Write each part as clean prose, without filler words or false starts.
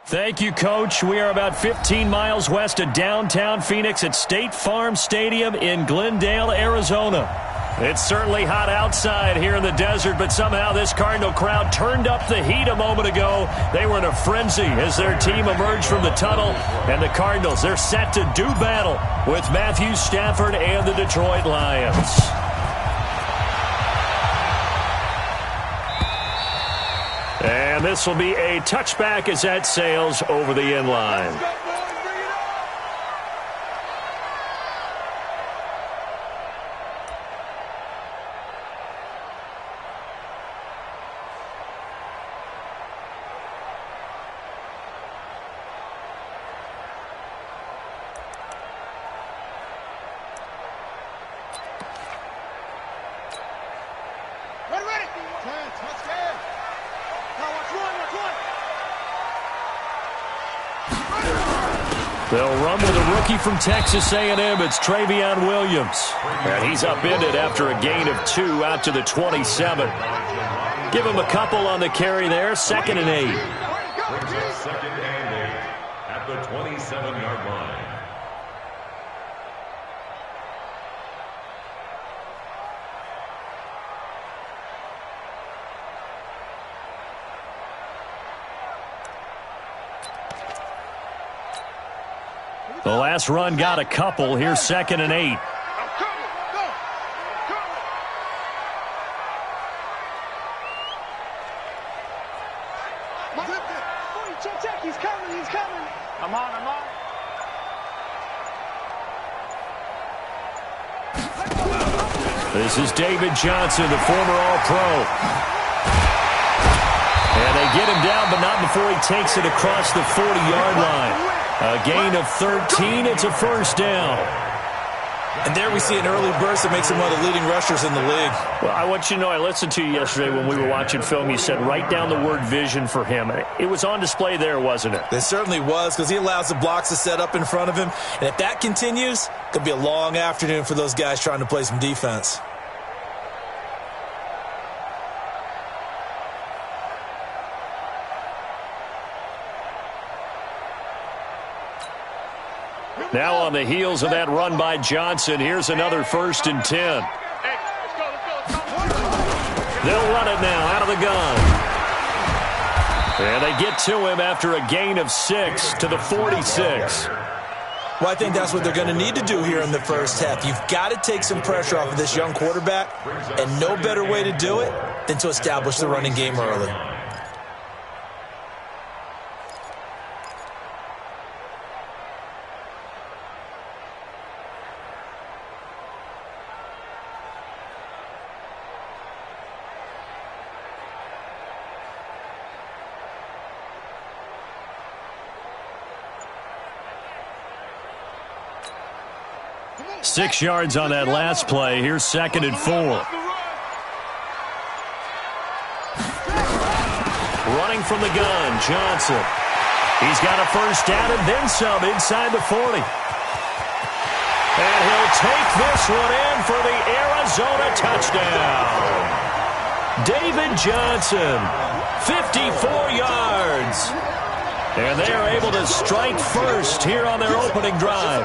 Thank you, Coach. We are about 15 miles west of downtown Phoenix at State Farm Stadium in Glendale, Arizona. It's certainly hot outside here in the desert, but somehow this Cardinal crowd turned up the heat a moment ago. They were in a frenzy as their team emerged from the tunnel, and the Cardinals, they're set to do battle with Matthew Stafford and the Detroit Lions. And this will be a touchback as that sails over the end line. They'll run with a rookie from Texas A&M. It's Travion Williams. And he's upended after a gain of 2 out to the 27. Give him a couple on the carry there. 2nd and 8. Brings up 2nd and 8 at the 27-yard line. The last run got a couple. Here's 2nd and 8. He's coming. I'm on. This is David Johnson, the former All-Pro. And they get him down, but not before he takes it across the 40-yard line. A gain of 13. It's a first down. And there we see an early burst that makes him one of the leading rushers in the league. Well, I want you to know, I listened to you yesterday when we were watching film. You said write down the word vision for him. It was on display there, wasn't it? It certainly was, because he allows the blocks to set up in front of him. And if that continues, it could be a long afternoon for those guys trying to play some defense. Now on the heels of that run by Johnson, here's another 1st and 10. They'll run it now out of the gun. And they get to him after a gain of 6 to the 46. Well, I think that's what they're going to need to do here in the first half. You've got to take some pressure off of this young quarterback, and no better way to do it than to establish the running game early. Six yards on that last play. Here's 2nd and 4. Running from the gun, Johnson. He's got a first down and then some inside the 40. And he'll take this one in for the Arizona touchdown. David Johnson, 54 yards. And they are able to strike first here on their opening drive.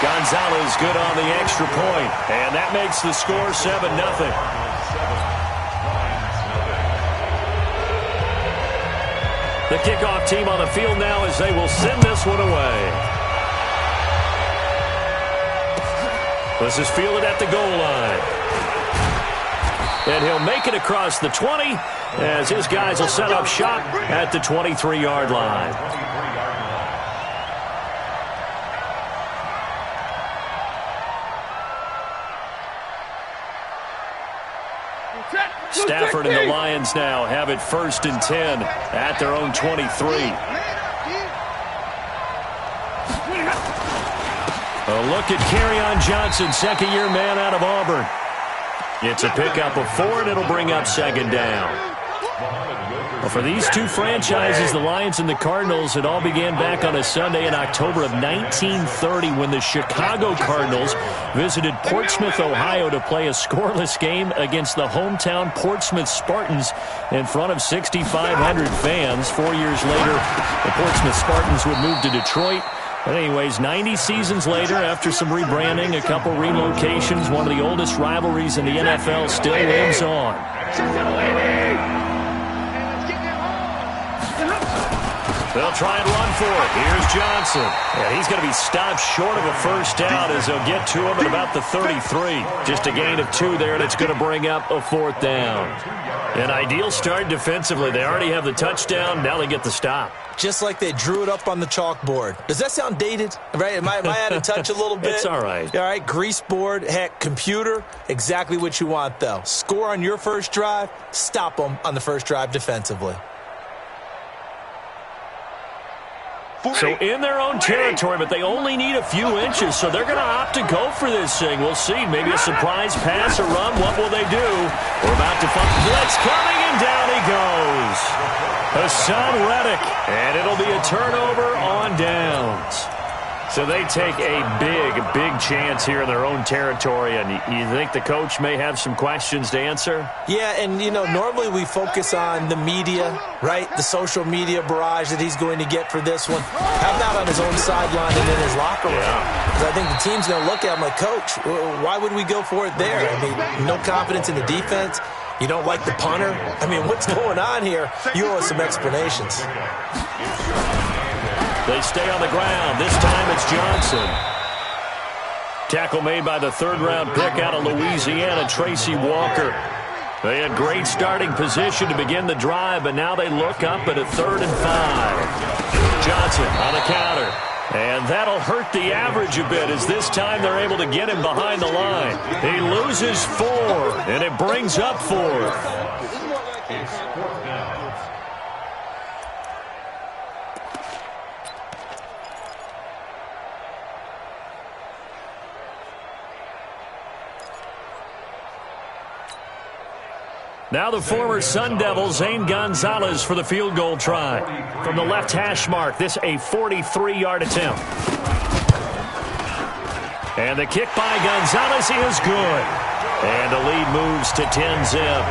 Gonzalez good on the extra point, and that makes the score 7-0. The kickoff team on the field now as they will send this one away. This is fielded at the goal line. And he'll make it across the 20 as his guys will set up shop at the 23-yard line. Stafford and the Lions now have it 1st and 10 at their own 23. A look at Kerryon Johnson, 2nd-year man out of Auburn. It's a pickup of 4, and it'll bring up 2nd down. Well, for these two franchises, the Lions and the Cardinals, it all began back on a Sunday in October of 1930 when the Chicago Cardinals visited Portsmouth, Ohio to play a scoreless game against the hometown Portsmouth Spartans in front of 6,500 fans. 4 years later, the Portsmouth Spartans would move to Detroit. But anyways, 90 seasons later, after some rebranding, a couple relocations, one of the oldest rivalries in the NFL still lives on. They'll try and run for it. Here's Johnson. And he's going to be stopped short of a first down as they'll get to him at about the 33. Just a gain of 2 there, and it's going to bring up a 4th down. An ideal start defensively. They already have the touchdown. Now they get the stop. Just like they drew it up on the chalkboard. Does that sound dated? Right? Am I out of touch a little bit? It's all right. All right, grease board, heck, computer, exactly what you want, though. Score on your first drive, stop them on the first drive defensively. So in their own territory, but they only need a few inches, so they're going to opt to go for this thing. We'll see. Maybe a surprise pass or run. What will they do? We're about to find blitz coming, and down he goes. Hassan Reddick, and it'll be a turnover on downs. So they take a big chance here in their own territory, and you think the coach may have some questions to answer? Yeah, and, normally we focus on the media, right? The social media barrage that he's going to get for this one. How about on his own sideline and in his locker room? Because I think the team's going to look at him like, Coach, why would we go for it there? I mean, no confidence in the defense. You don't like the punter? I mean, what's going on here? You owe us some explanations. They stay on the ground. This time it's Johnson. Tackle made by the 3rd-round pick out of Louisiana, Tracy Walker. They had great starting position to begin the drive, but now they look up at a 3rd and 5. Johnson on the counter. And that'll hurt the average a bit as this time they're able to get him behind the line. He loses 4, and it brings up 4th. Now the former Sun Devil, Zane Gonzalez, for the field goal try. From the left hash mark, this a 43-yard attempt. And the kick by Gonzalez is good. And the lead moves to 10-zip.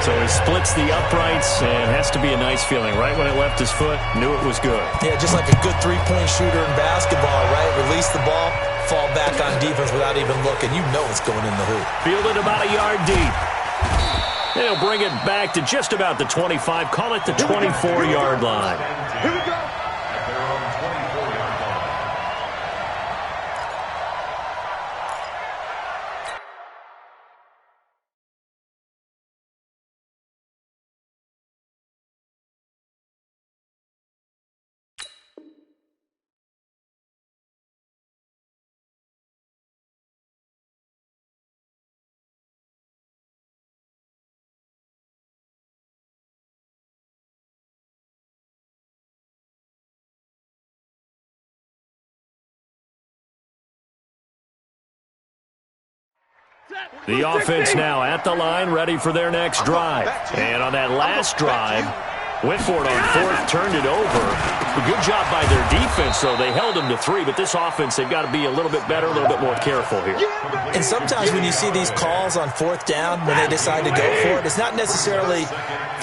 So he splits the uprights, and has to be a nice feeling. Right when it left his foot, knew it was good. Yeah, just like a good three-point shooter in basketball, right? Release the ball, fall back on defense without even looking. You know it's going in the hoop. Fielded about a yard deep. They'll bring it back to just about the 25. Call it the 24-yard line. Here we go. The offense now at the line, ready for their next drive. And on that last drive, went for it on 4th, turned it over. A good job by their defense, though. They held them to 3, but this offense, they've got to be a little bit better, a little bit more careful here. And sometimes when you see these calls on 4th down, when they decide to go for it, it's not necessarily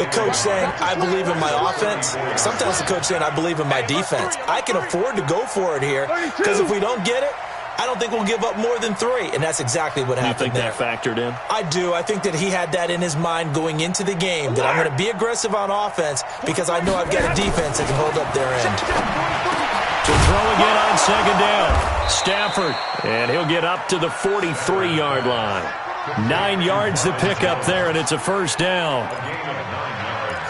the coach saying, I believe in my offense. Sometimes the coach saying, I believe in my defense. I can afford to go for it here, because if we don't get it, I don't think we'll give up more than 3, and that's exactly what happened there. You think that factored in? I do. I think that he had that in his mind going into the game, that I'm going to be aggressive on offense because I know I've got a defense that can hold up their end. To throw again on 2nd down. Stafford, and he'll get up to the 43-yard line. 9 yards to pick up there, and it's a 1st down.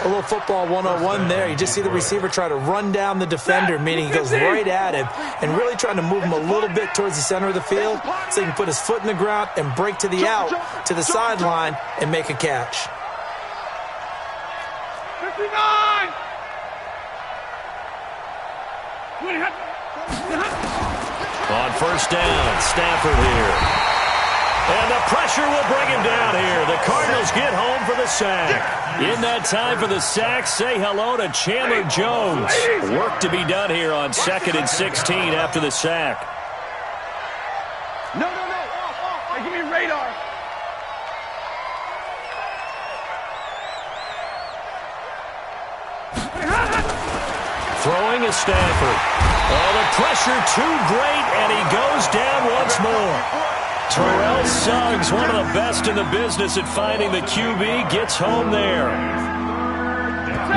A little football 101 there. You just see the receiver try to run down the defender, meaning he goes right at him, and really trying to move him a little bit towards the center of the field so he can put his foot in the ground and break to the out, to the sideline, and make a catch. 59! On 1st down, Stafford here. And the pressure will bring him down here. The Cardinals get home for the sack. In that time for the sack, say hello to Chandler Jones. Work to be done here on 2nd and 16 after the sack. No. Off. Give me radar. Throwing is Stafford. Oh, the pressure too great, and he goes down once more. Terrell Suggs, one of the best in the business at finding the QB, gets home there.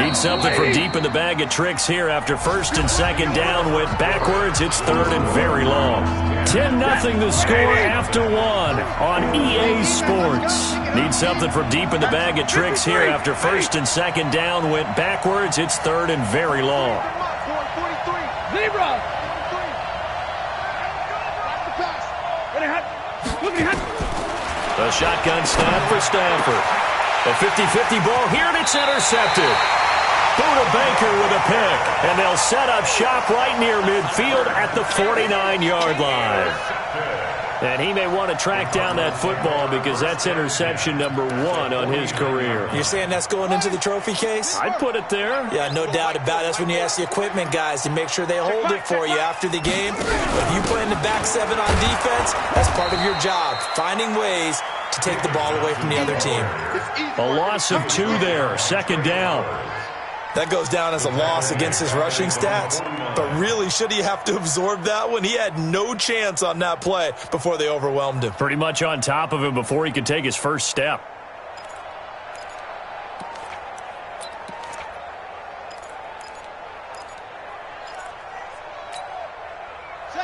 Need something from deep in the bag of tricks here after 1st and 2nd down. Went backwards. It's 3rd and very long. 10-0 the score after 1 on EA Sports. Need something from deep in the bag of tricks here after 1st and 2nd down. Went backwards. It's 3rd and very long. Zebra. The shotgun snap for Stafford. A 50-50 ball here, and it's intercepted. Buda Baker with a pick, and they'll set up shop right near midfield at the 49-yard line. And he may want to track down that football because that's interception number 1 on his career. You're saying that's going into the trophy case? I'd put it there. Yeah, no doubt about it. That's when you ask the equipment guys to make sure they hold it for you after the game. But if you play in the back 7 on defense, that's part of your job, finding ways to take the ball away from the other team. A loss of 2 there, 2nd down. That goes down as a loss against his rushing stats. But really, should he have to absorb that one? He had no chance on that play before they overwhelmed him. Pretty much on top of him before he could take his first step.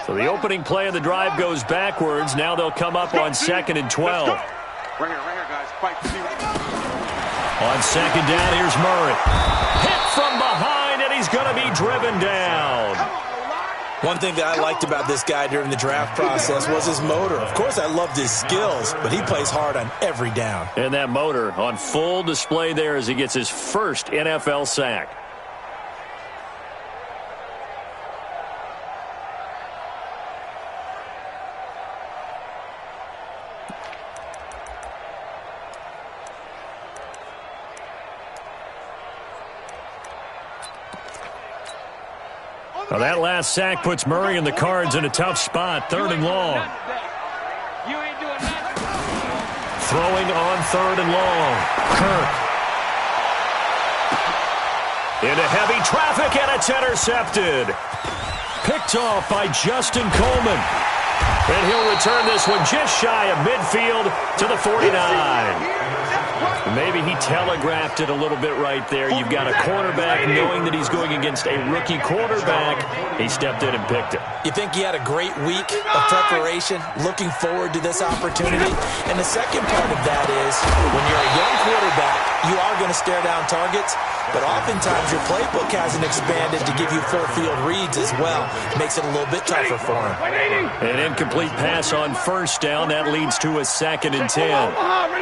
So the opening play of the drive goes backwards. Now they'll come up on 2nd and 12. Right here, guys. Fight for you. On 2nd down, here's Murray. Hit from behind, and he's going to be driven down. One thing that I liked about this guy during the draft process was his motor. Of course, I loved his skills, but he plays hard on every down. And that motor on full display there as he gets his first NFL sack. Well, that last sack puts Murray and the Cards in a tough spot. 3rd and long. You ain't doing that. Throwing on 3rd and long. Kirk. Into heavy traffic, and it's intercepted. Picked off by Justin Coleman. And he'll return this one just shy of midfield to the 49. Maybe he telegraphed it a little bit right there. You've got a cornerback knowing that he's going against a rookie quarterback. He stepped in and picked it. You think he had a great week of preparation, looking forward to this opportunity? And the second part of that is, when you're a young quarterback, you are going to stare down targets, but oftentimes your playbook hasn't expanded to give you full field reads as well. It makes it a little bit tougher for him. An incomplete pass on 1st down. That leads to a 2nd and 10. Uh-huh.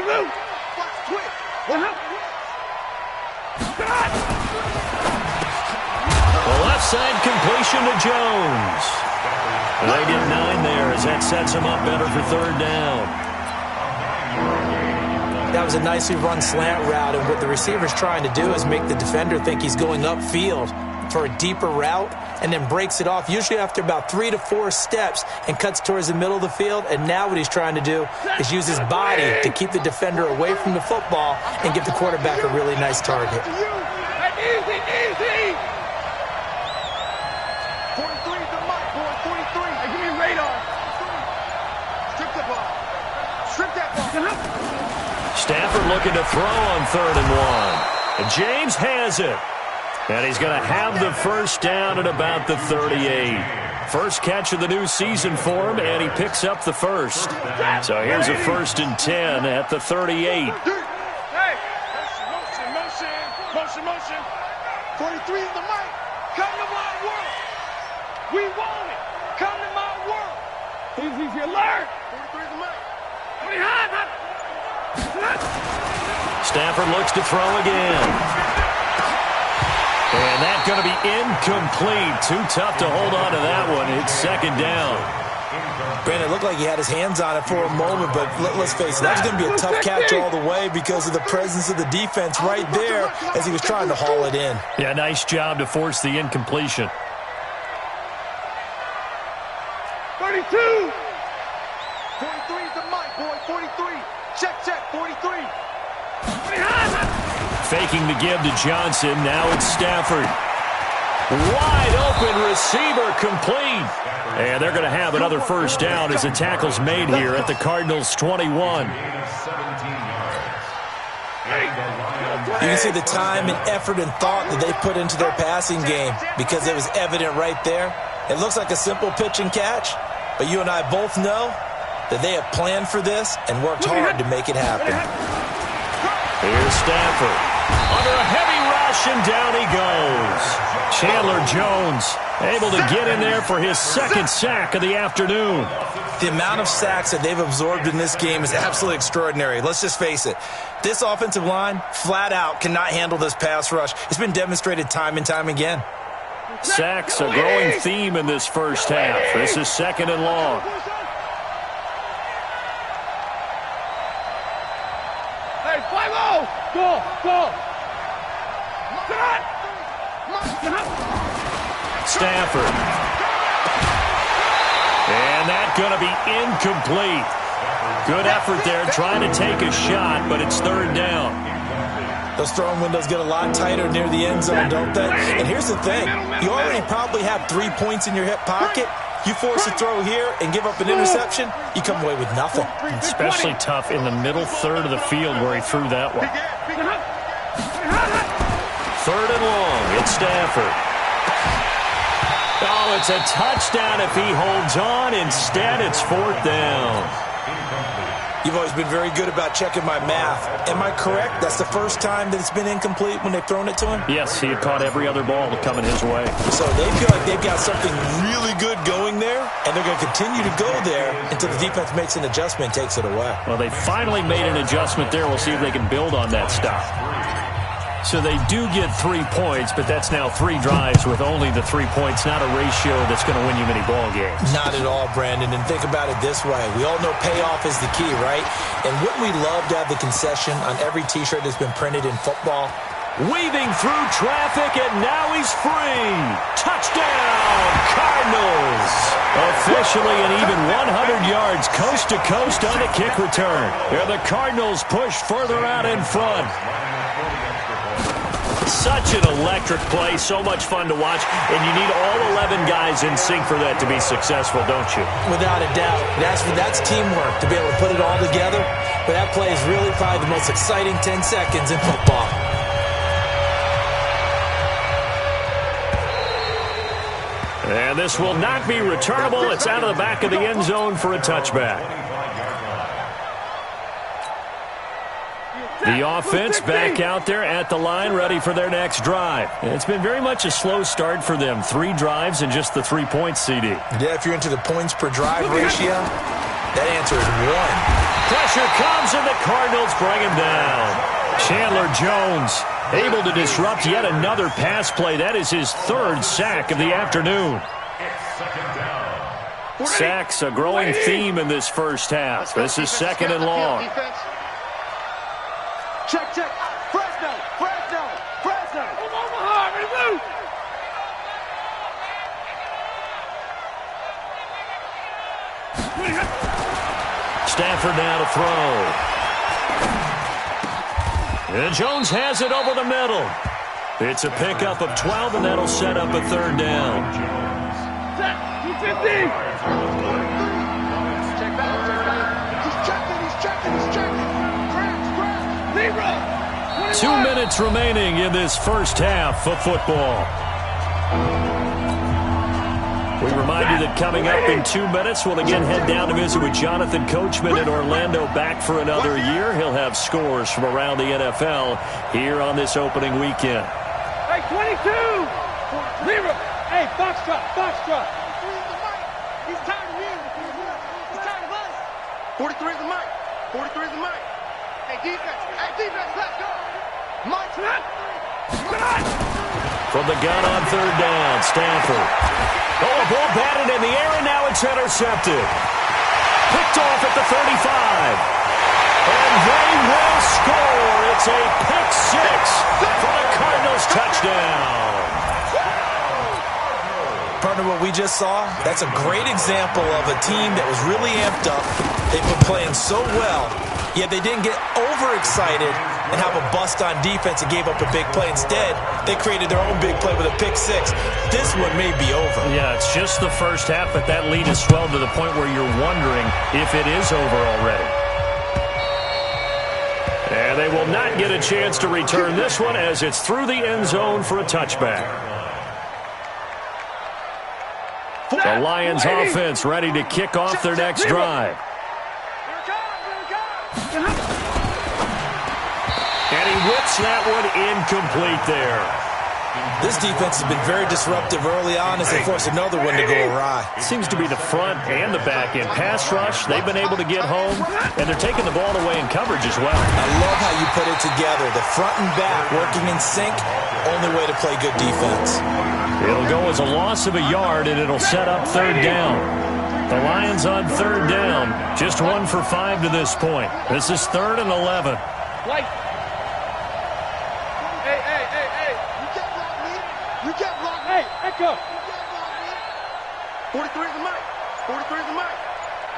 The left side completion to Jones. They get 9 there as that sets him up better for 3rd down. That was a nicely run slant route, and what the receiver's trying to do is make the defender think he's going upfield for a deeper route and then breaks it off, usually after about 3 to 4 steps, and cuts towards the middle of the field. And now what he's trying to do is use his body to keep the defender away from the football and give the quarterback a really nice target. Easy. 43 the mic, boy. 43. Hey, give me radar. Strip the ball. Strip that ball. Stafford looking to throw on 3rd and 1. And James has it. And he's going to have the 1st down at about the 38. First catch of the new season for him, and he picks up the 1st. So here's a 1st and 10 at the 38. Hey, motion. 43 is the mic. Come to my world. We want it. Come to my world. If you learn. 43 is the mic. Stafford looks to throw again. And that's going to be incomplete. Too tough to hold on to that one. It's 2nd down. Brandon, it looked like he had his hands on it for a moment, but let's face it, that was going to be a tough catch all the way because of the presence of the defense right there as he was trying to haul it in. Yeah, nice job to force the incompletion. 32. 43 is the mic, boy. 43. Check, 43. Faking the give to Johnson. Now it's Stafford. Wide open receiver complete. And they're going to have another first down as the tackle's made here at the Cardinals' 21. You can see the time and effort and thought that they put into their passing game because it was evident right there. It looks like a simple pitch and catch, but you and I both know that they have planned for this and worked hard to make it happen. Here's Stafford. Under a heavy rush, and down he goes. Chandler Jones able to get in there for his second sack of the afternoon. The amount of sacks that they've absorbed in this game is absolutely extraordinary. Let's just face it. This offensive line, flat out, cannot handle this pass rush. It's been demonstrated time and time again. Sacks, a growing theme in this first half. This is second and long. Hey, 5-0. Go. Stafford. And that's going to be incomplete. Good effort there trying to take a shot, but it's third down. Those throwing windows get a lot tighter near the end zone, don't they? And here's the thing. You already probably have 3 points in your hip pocket. You force a throw here and give up an interception, you come away with nothing. Especially tough in the middle third of the field where he threw that one. Third and long. It's Stafford. Oh, it's a touchdown if he holds on. Instead, it's fourth down. You've always been very good about checking my math. Am I correct? That's the first time that it's been incomplete when they've thrown it to him? Yes, he had caught every other ball coming his way. So they feel like they've got something really good going there, and they're going to continue to go there until the defense makes an adjustment and takes it away. Well, they finally made an adjustment there. We'll see if they can build on that stuff. So they do get 3 points, but that's now 3 drives with only the 3 points, not a ratio that's going to win you many ball games. Not at all, Brandon. And think about it this way. We all know payoff is the key, right? And wouldn't we love to have the concession on every T-shirt that's been printed in football? Weaving through traffic, and now he's free. Touchdown, Cardinals. Officially an even 100 yards coast to coast on the kick return. And the Cardinals push further out in front. Such an electric play, so much fun to watch, and you need all 11 guys in sync for that to be successful, don't you? Without a doubt. That's teamwork to be able to put it all together, but that play is really probably the most exciting 10 seconds in football. And this will not be returnable. It's out of the back of the end zone for a touchback. The offense back out there at the line, ready for their next drive. It's been very much a slow start for them. 3 drives and just the 3 points, CD. Yeah, if you're into the points per drive ratio, that answer is 1. Pressure comes, and the Cardinals bring him down. Chandler Jones able to disrupt yet another pass play. That is his 3rd sack of the afternoon. Sacks, a growing theme in this first half. This is second and long. Check. Fresno. Omaha, remove. Stafford now to throw. And Jones has it over the middle. It's a pickup of 12, and that'll set up a 3rd down. Set. 250. Check back. He's checking. Grab. 2 minutes remaining in this first half of football. We remind you that coming up in 2 minutes, we'll again head down to visit with Jonathan Coachman in Orlando, back for another year. He'll have scores from around the NFL here on this opening weekend. Hey, 22! Zero! Hey, Foxtrot! He's tired of you! He's tired of us! 43 is the mic! Hey, defense, let's go! Mike's not! From the gun on 3rd down, Stafford. Oh, a ball batted in the air, and now it's intercepted. Picked off at the 35. And they will score. It's a pick six for the Cardinals touchdown. Partner, what we just saw, that's a great example of a team that was really amped up. They've been playing so well, yet they didn't get overexcited and have a bust on defense and gave up a big play. Instead, they created their own big play with a pick six. This one may be over. Yeah, it's just the first half, but that lead has swelled to the point where you're wondering if it is over already. And they will not get a chance to return this one as it's through the end zone for a touchback. The Lions offense ready to kick off their next drive. And he whips that one incomplete there. This defense has been very disruptive early on as they force another one to go awry. Seems to be the front and the back end. Pass rush, they've been able to get home, and they're taking the ball away in coverage as well. I love how you put it together. The front and back working in sync, only way to play good defense. It'll go as a loss of a yard, and it'll set up third down. The Lions on third down, just 1 for 5 to this point. This is 3rd and 11. Hey. You can't block me. Hey, echo. You can't block me. 43 is the mic. 43 is the mic.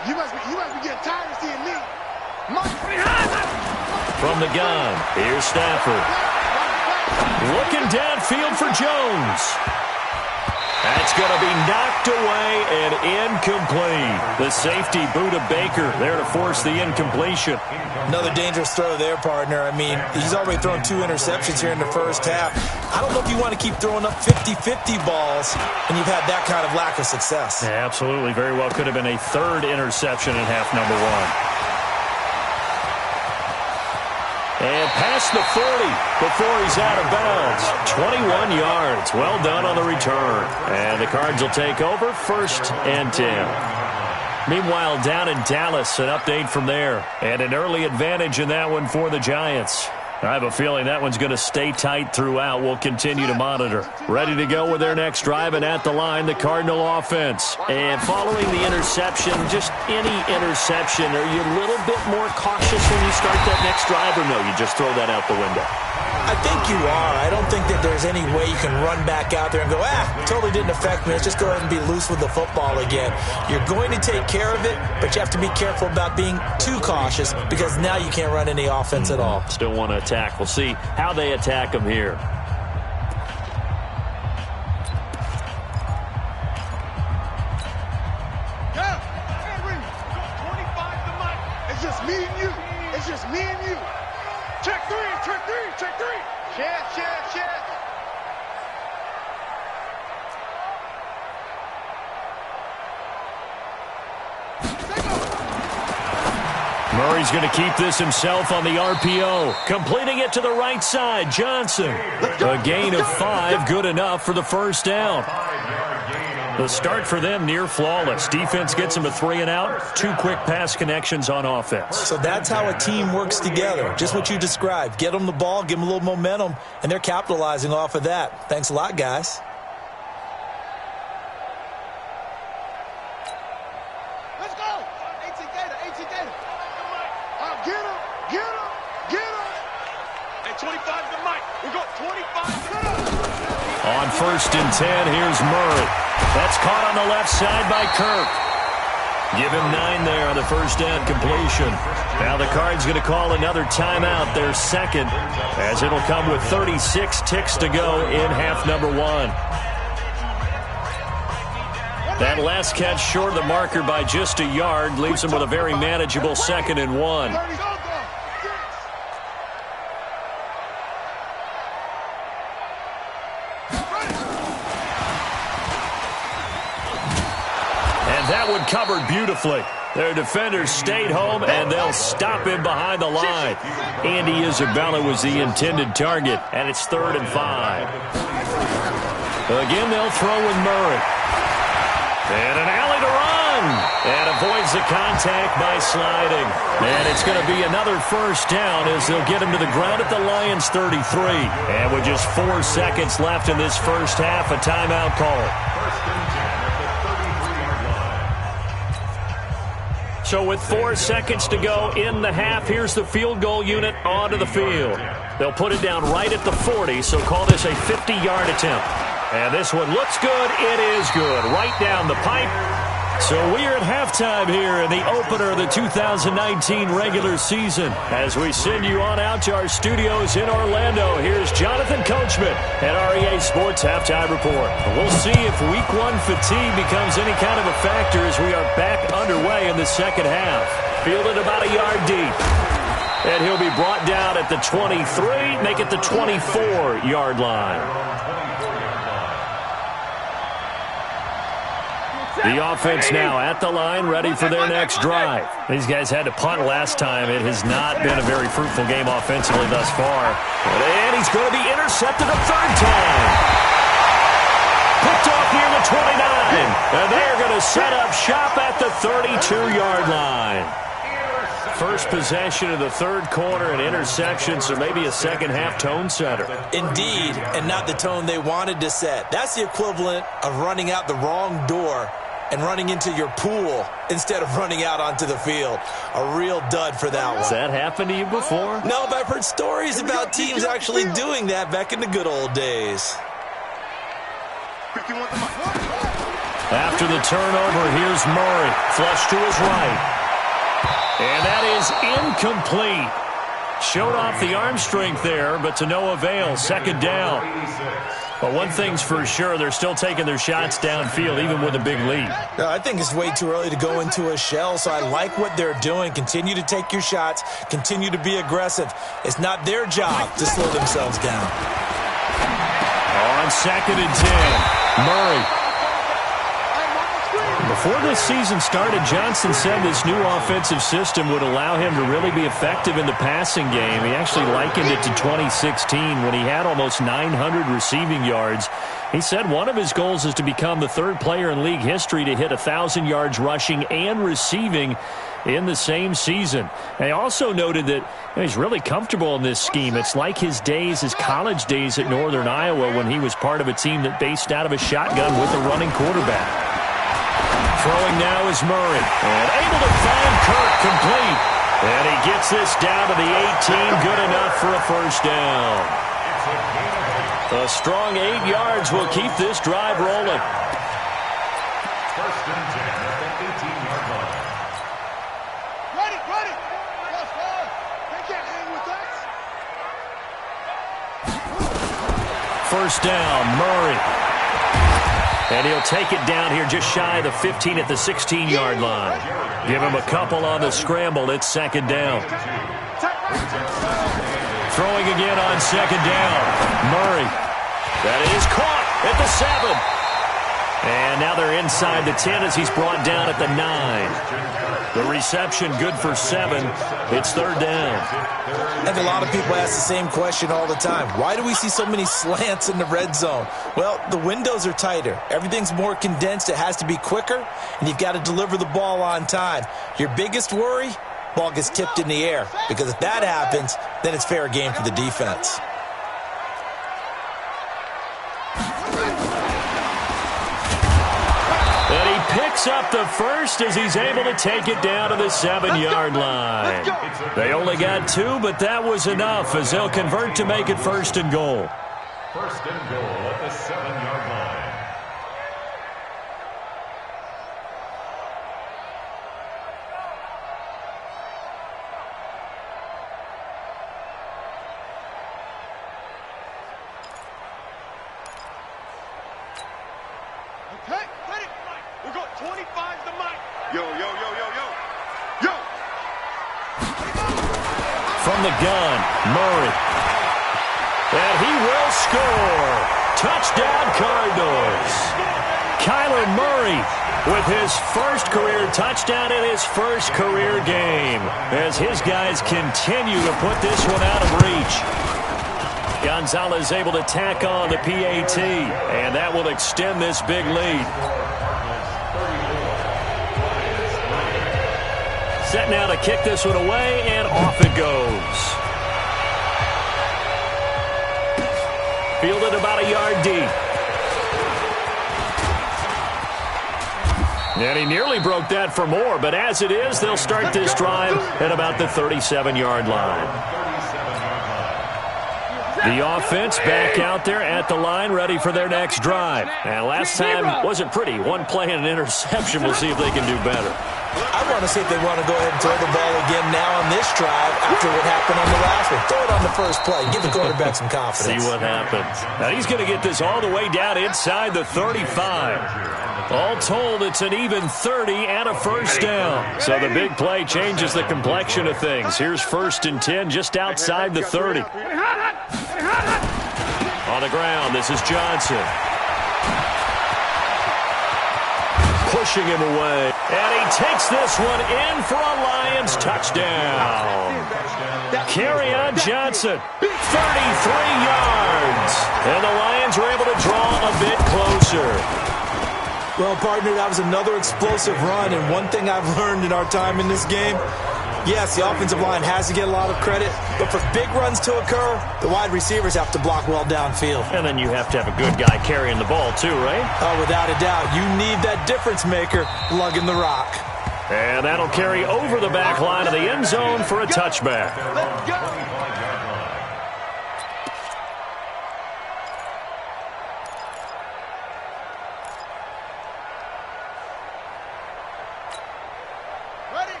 You must be getting tired of seeing me. From the gun, here's Stafford. Looking downfield for Jones. That's going to be knocked away and incomplete. The safety, Buda Baker, there to force the incompletion. Another dangerous throw there, partner. I mean, he's already thrown 2 interceptions here in the first half. I don't know if you want to keep throwing up 50-50 balls when you've had that kind of lack of success. Yeah, absolutely. Very well could have been a 3rd interception in half number 1. And past the 40 before he's out of bounds. 21 yards. Well done on the return. And the Cards will take over 1st and 10. Meanwhile, down in Dallas, an update from there. And an early advantage in that one for the Giants. I have a feeling that one's going to stay tight throughout. We'll continue to monitor. Ready to go with their next drive, and at the line, the Cardinal offense. And following the interception, just any interception, are you a little bit more cautious when you start that next drive, or no, you just throw that out the window? I think you are. I don't think that there's any way you can run back out there and go, totally didn't affect me. Let's just go ahead and be loose with the football again. You're going to take care of it, but you have to be careful about being too cautious because now you can't run any offense at all. Still want to attack. We'll see how they attack them here. Yeah. Henry, 25 to Mike. It's just me and you. It's just me and you. Check 3, check 3, check 3. Check. Murray's going to keep this himself on the RPO. Completing it to the right side, Johnson. A gain of 5, good enough for the first down. The start for them near flawless. Defense gets them a 3 and out. 2 quick pass connections on offense. So that's how a team works together. Just what you described. Get them the ball, give them a little momentum, and they're capitalizing off of that. Thanks a lot, guys. Let's go. 18 Gator. Get him. Hey, 25 to Mike. We got 25 to On 1st and 10, here's Murray. That's caught on the left side by Kirk. Give him 9 there on the first down completion. Now the Cards going to call another timeout, their 2nd, as it'll come with 36 ticks to go in half number 1. That last catch short of the marker by just a yard leaves them with a very manageable 2nd and 1. That one covered beautifully. Their defenders stayed home, and they'll stop him behind the line. Andy Isabella was the intended target, and it's 3rd and 5. Again, they'll throw with Murray. And an alley to run. And avoids the contact by sliding. And it's going to be another first down as they'll get him to the ground at the Lions' 33. And with just 4 seconds left in this first half, a timeout call. So with 4 seconds to go in the half, here's the field goal unit onto the field. They'll put it down right at the 40, so call this a 50-yard attempt. And this one looks good. It is good. Right down the pipe. So we are at halftime here in the opener of the 2019 regular season. As we send you on out to our studios in Orlando, here's Jonathan Coachman at REA Sports Halftime Report. We'll see if Week 1 fatigue becomes any kind of a factor as we are back underway in the second half. Fielded about a yard deep. And he'll be brought down at the 23, make it the 24-yard line. The offense now at the line, ready for their next drive. These guys had to punt last time. It has not been a very fruitful game offensively thus far. And he's going to be intercepted a third time. Picked off near the 29. And they're going to set up shop at the 32-yard line. First possession of the third quarter, an interception, so maybe a second-half tone setter. Indeed, and not the tone they wanted to set. That's the equivalent of running out the wrong door and running into your pool instead of running out onto the field. A real dud for that one. Has that happened to you before? No, but I've heard stories about teams actually doing that back in the good old days. After the turnover, here's Murray. Flush to his right. And that is incomplete. Showed off the arm strength there, but to no avail. Second down. But one thing's for sure, they're still taking their shots downfield, even with a big lead. I think it's way too early to go into a shell, so I like what they're doing. Continue to take your shots. Continue to be aggressive. It's not their job to slow themselves down. On 2nd and 10, Murray. Before this season started, Johnson said this new offensive system would allow him to really be effective in the passing game. He actually likened it to 2016 when he had almost 900 receiving yards. He said one of his goals is to become the third player in league history to hit 1,000 yards rushing and receiving in the same season. And he also noted that he's really comfortable in this scheme. It's like his college days at Northern Iowa when he was part of a team that based out of a shotgun with a running quarterback. Throwing now is Murray. And able to find Kirk complete. And he gets this down to the 18. Good enough for a first down. A strong 8 yards will keep this drive rolling. First and 10 at the 18-yard line. Ready. They can't hang with us. First down, Murray. And he'll take it down here just shy of the 15 at the 16-yard line. Give him a couple on the scramble. It's second down. Throwing again on second down. Murray. That is caught at the 7. And now they're inside the 10 as he's brought down at the 9. The reception good for 7. It's third down. I think a lot of people ask the same question all the time. Why do we see so many slants in the red zone? Well, the windows are tighter. Everything's more condensed. It has to be quicker, and you've got to deliver the ball on time. Your biggest worry, ball gets tipped in the air, because if that happens, then it's fair game for the defense. And he picks up the first as he's able to take it down to the 7-yard line. They only got 2, but that was enough as they'll convert to make it first and goal. First and goal at the 7-yard line. Okay, ready? We got 25 to Mike. Yo. From the gun, Murray. And he will score. Touchdown, Cardinals. Kyler Murray with his first career touchdown in his first career game as his guys continue to put this one out of reach. Gonzalez able to tack on the PAT, and that will extend this big lead. Set now to kick this one away, and off it goes. Fielded about a yard deep. And he nearly broke that for more, but as it is, they'll start this drive at about the 37-yard line. The offense back out there at the line, ready for their next drive. And last time wasn't pretty. One play and an interception. We'll see if they can do better. I want to see if they want to go ahead and throw the ball again now on this drive after what happened on the last one. Throw it on the first play. Give the quarterback some confidence. See what happens. Now he's going to get this all the way down inside the 35. All told, it's an even 30 and a first down. So the big play changes the complexion of things. Here's 1st and 10 just outside the 30. On the ground, this is Johnson. Pushing him away. And he takes this one in for a Lions touchdown. Kerryon Johnson, 33 yards. And the Lions are able to draw a bit closer. Well, partner, that was another explosive run, and one thing I've learned in our time in this game, yes, the offensive line has to get a lot of credit, but for big runs to occur, the wide receivers have to block well downfield. And then you have to have a good guy carrying the ball too, right? Oh, without a doubt. You need that difference maker lugging the rock. And that'll carry over the back line of the end zone for a touchback. Let's go.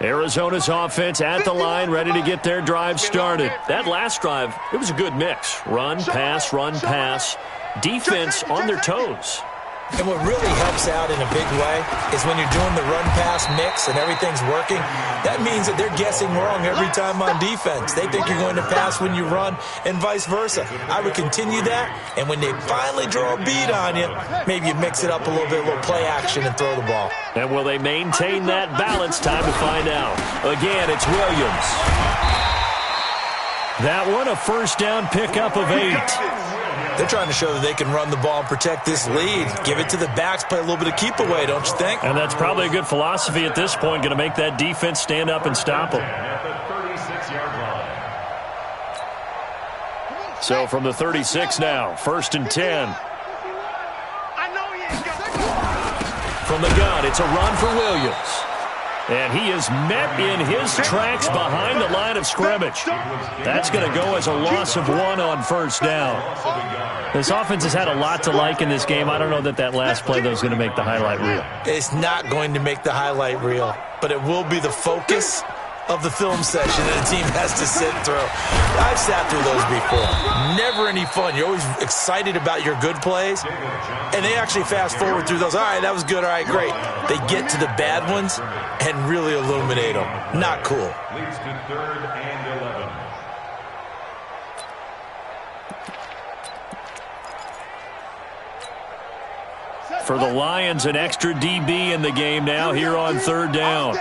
Arizona's offense at the line, ready to get their drive started. That last drive, it was a good mix. Run, pass, defense on their toes. And what really helps out in a big way is when you're doing the run-pass mix and everything's working, that means that they're guessing wrong every time on defense. They think you're going to pass when you run and vice versa. I would continue that, and when they finally draw a beat on you, maybe you mix it up a little bit, a little play action and throw the ball. And will they maintain that balance? Time to find out. Again, it's Williams. That one, a first down pickup of 8. They're trying to show that they can run the ball and protect this lead. Give it to the backs, play a little bit of keep away, don't you think? And that's probably a good philosophy at this point, going to make that defense stand up and stop them. So from the 36 now, 1st and 10. From the gun, it's a run for Williams. And he is met in his tracks behind the line of scrimmage. That's going to go as a loss of 1 on first down. This offense has had a lot to like in this game. I don't know that that last play, though, is going to make the highlight reel. It's not going to make the highlight reel, but it will be the focus of the film session that a team has to sit through. I've sat through those before. Never any fun. You're always excited about your good plays, and they actually fast forward through those. All right, that was good. All right, great. They get to the bad ones and really illuminate them. Not cool. Leads to 3rd and 11. For the Lions, an extra DB in the game now here on 3rd down.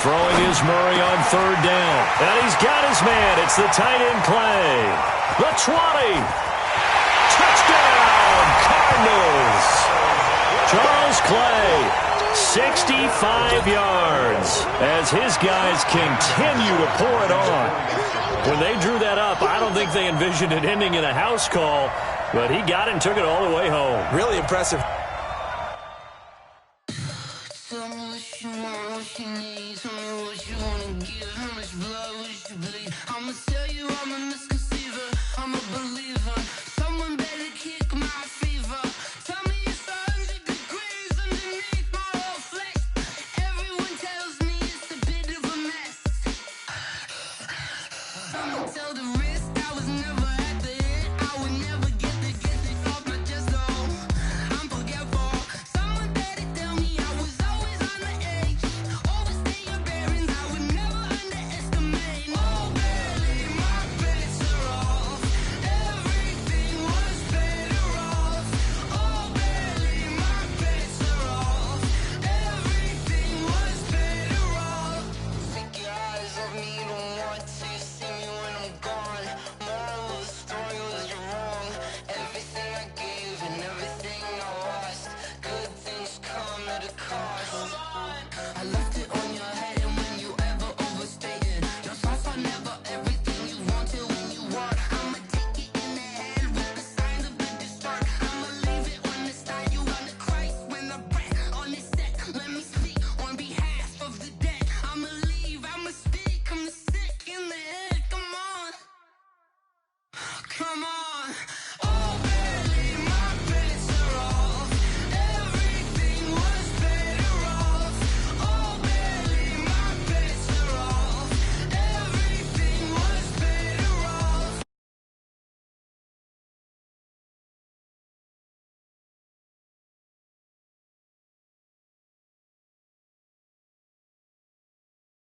Throwing is Murray on 3rd down. And he's got his man. It's the tight end Clay. The 20. Touchdown, Cardinals. Charles Clay, 65 yards as his guys continue to pour it on. When they drew that up, I don't think they envisioned it ending in a house call, but he got it and took it all the way home. Really impressive. Come on.